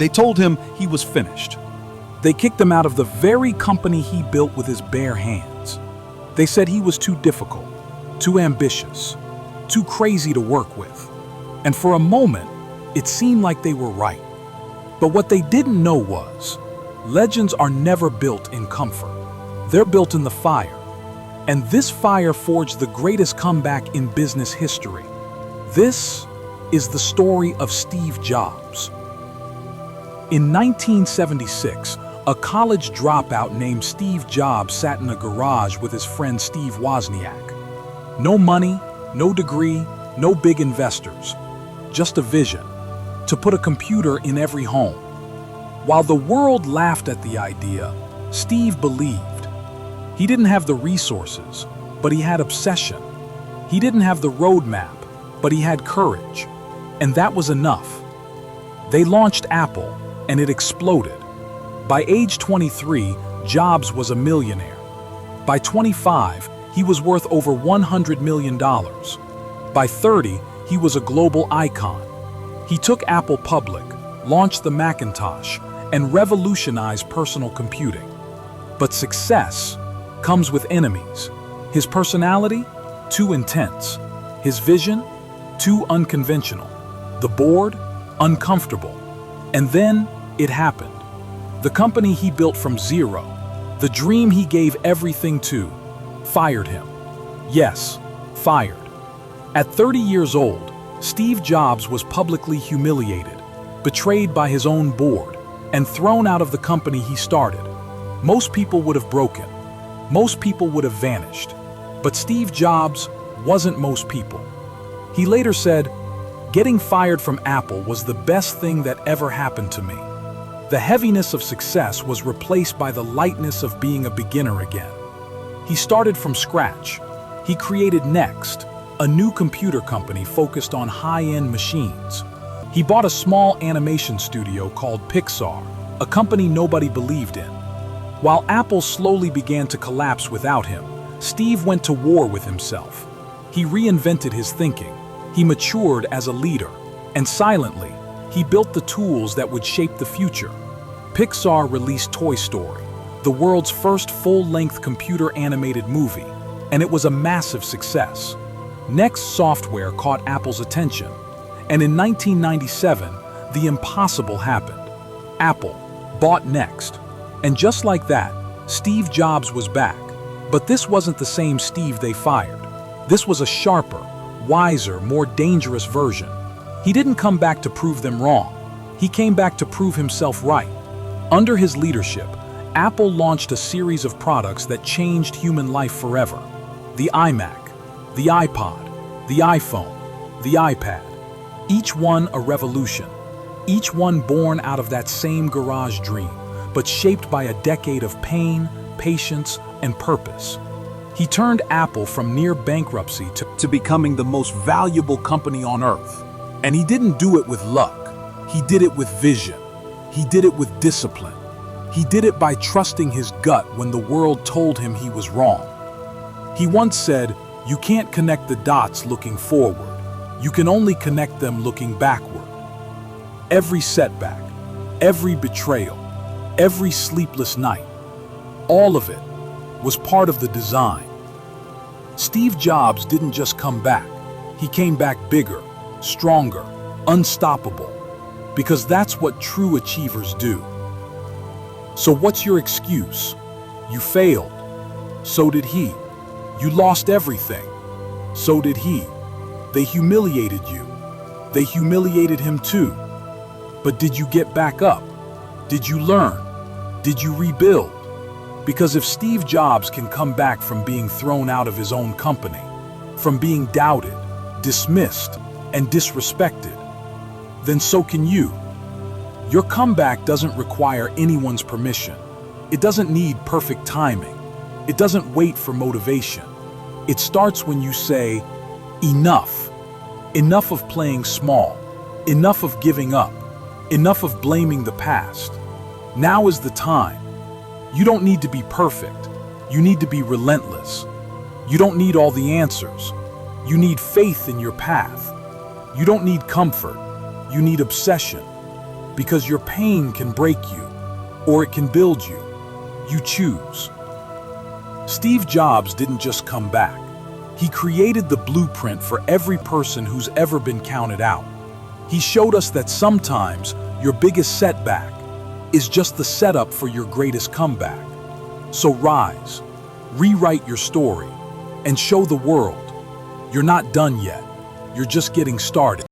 They told him he was finished. They kicked him out of the very company he built with his bare hands. They said he was too difficult, too ambitious, too crazy to work with. And for a moment, it seemed like they were right. But what they didn't know was, legends are never built in comfort. They're built in the fire. And this fire forged the greatest comeback in business history. This is the story of Steve Jobs. In 1976, a college dropout named Steve Jobs sat in a garage with his friend Steve Wozniak. No money, no degree, no big investors, just a vision to put a computer in every home. While the world laughed at the idea, Steve believed. He didn't have the resources, but he had obsession. He didn't have the roadmap, but he had courage. And that was enough. They launched Apple, and it exploded. By age 23, Jobs was a millionaire. By 25, he was worth over $100 million. By 30, he was a global icon. He took Apple public, launched the Macintosh, and revolutionized personal computing. But success comes with enemies. His personality, too intense. His vision, too unconventional. The board, uncomfortable. And then it happened. The company he built from zero, the dream he gave everything to, fired him. Yes, fired. At 30 years old, Steve Jobs was publicly humiliated, betrayed by his own board, and thrown out of the company he started. Most people would have broken. Most people would have vanished. But Steve Jobs wasn't most people. He later said, "Getting fired from Apple was the best thing that ever happened to me." The heaviness of success was replaced by the lightness of being a beginner again. He started from scratch. He created Next, a new computer company focused on high-end machines. He bought a small animation studio called Pixar, a company nobody believed in. While Apple slowly began to collapse without him, Steve went to war with himself. He reinvented his thinking. He matured as a leader. And silently, he built the tools that would shape the future. Pixar released Toy Story, the world's first full-length computer-animated movie, and it was a massive success. Next software caught Apple's attention, and in 1997, the impossible happened. Apple bought Next. And just like that, Steve Jobs was back. But this wasn't the same Steve they fired. This was a sharper, wiser, more dangerous version. He didn't come back to prove them wrong. He came back to prove himself right. Under his leadership, Apple launched a series of products that changed human life forever. The iMac, the iPod, the iPhone, the iPad. Each one a revolution. Each one born out of that same garage dream, but shaped by a decade of pain, patience, and purpose. He turned Apple from near bankruptcy to becoming the most valuable company on earth. And he didn't do it with luck. He did it with vision. He did it with discipline. He did it by trusting his gut when the world told him he was wrong. He once said, "You can't connect the dots looking forward. You can only connect them looking backward." Every setback, every betrayal, every sleepless night, all of it was part of the design. Steve Jobs didn't just come back. He came back bigger, stronger, unstoppable, because that's what true achievers do. So what's your excuse? You failed. So did he. You lost everything. So did he. They humiliated you. They humiliated him too. But did you get back up? Did you learn? Did you rebuild? Because if Steve Jobs can come back from being thrown out of his own company, from being doubted, dismissed, and disrespected, then so can you. Your comeback doesn't require anyone's permission. It doesn't need perfect timing. It doesn't wait for motivation. It starts when you say, enough. Enough of playing small. Enough of giving up. Enough of blaming the past. Now is the time. You don't need to be perfect. You need to be relentless. You don't need all the answers. You need faith in your path. You don't need comfort. You need obsession. Because your pain can break you, or it can build you. You choose. Steve Jobs didn't just come back. He created the blueprint for every person who's ever been counted out. He showed us that sometimes your biggest setback is just the setup for your greatest comeback. So rise, rewrite your story, and show the world you're not done yet. You're just getting started.